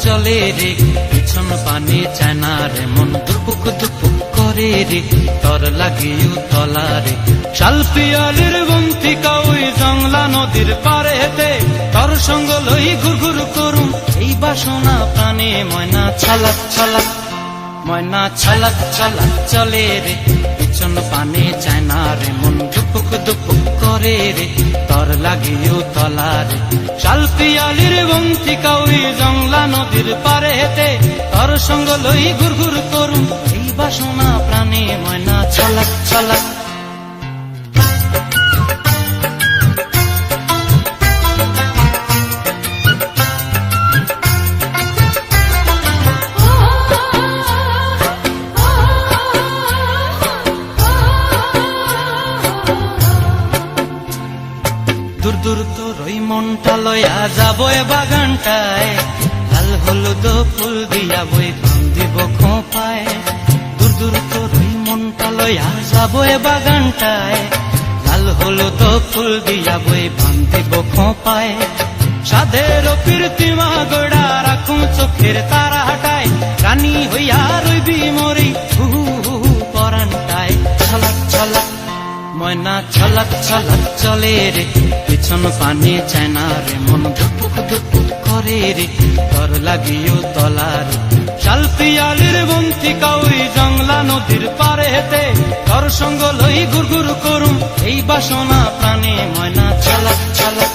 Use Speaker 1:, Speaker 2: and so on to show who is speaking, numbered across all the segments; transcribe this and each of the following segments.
Speaker 1: চলে রে, পিছন পানে চায় না রে, মন দুপুক দুপুক করে রে, তর লাগিও তলা রে। শাল পিয়ালির বন্তিকা ওই জংলা নদীর পারেতে, তর সঙ্গ লই ঘুর ঘুর করুম এই বাসনা প্রাণে। ময়না ছলাক ছলাক, ময়না ছলাক ছলাক চলে রে, পিছন পানে চায় না রে, মন দুপুক দুপুক করে রে, তর লাগিও তলা রে। শাল পিয়ালির বন্তিকা ওই জংলা নদীর পারেতে, তর সঙ্গ লই ঘুর ঘুর করুম এই বাসনা প্রাণে। ময়না ছলাক ছলাক। দূর দূর তোর ওই মনটা লয়া যাব এ বাগানটায়, লাল হলুদ ফুল দিয়া বই বান্ধিব খোঁপায়। দূর দূর তোর ওই মনটা লয়া যাব এ বাগানটায়, লাল হলুদ ফুল দিয়া বই বান্ধিব খোঁপায়। সাধের কীর্তিমা গোড়া রাখুন চোখের তারা হাটায়, রানী হইয়া রইবি মরি হু পরানটায়। ছলাক ছলাক, ময়না ছলাক ছলাক চলে রে, পিছন পানে চায় না রে, মন ধুপুক ধুপুক করে রে, তর লাগিও তলা রে। শাল পিয়ালির বন্তিকা ওই জংলা নদীর পারেতে, তর সঙ্গ লই ঘুর ঘুর করুম এই বাসনা প্রাণে। ময়না ছলাক ছলাক।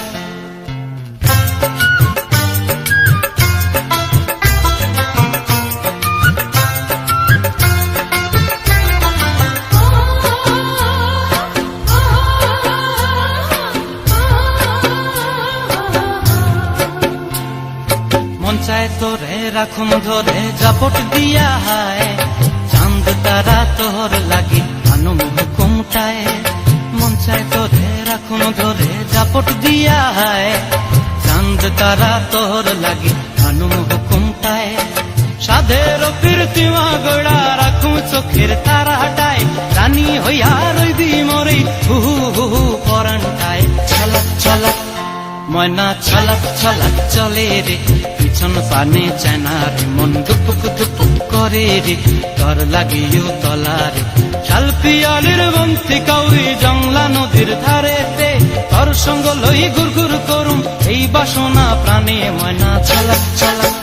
Speaker 1: মন চায় তোরে রাখুম ধরে জাপট দিয়া হায়, চাঁদ তারা তোর লাগি আনুম হুকুমটায়। মন চায় তোরে রাখুম ধরে জাপট দিয়া হায়, চাঁদ তারা তোর লাগি আনুম হুকুমটায়। সাধের কীর্তিমা গোড়া রাখুম চোখের তারা হাটায়, রানী হইয়া রইবি মরি হু হু পরানটায়। ছলাক ছলাক, ময়না ছলাক ছলাক চলে রে, পিছন পানে চায় না রে, মন দুপুক দুপুক করে রে, তর লাগিও তলা রে। শাল পিয়ালির বন্তিকা ওই জংলা নদীর ধারেতে, তর সঙ্গ লই ঘুর ঘুর করুম এই বাসনা প্রাণে। ময়না ছলাক ছলাক।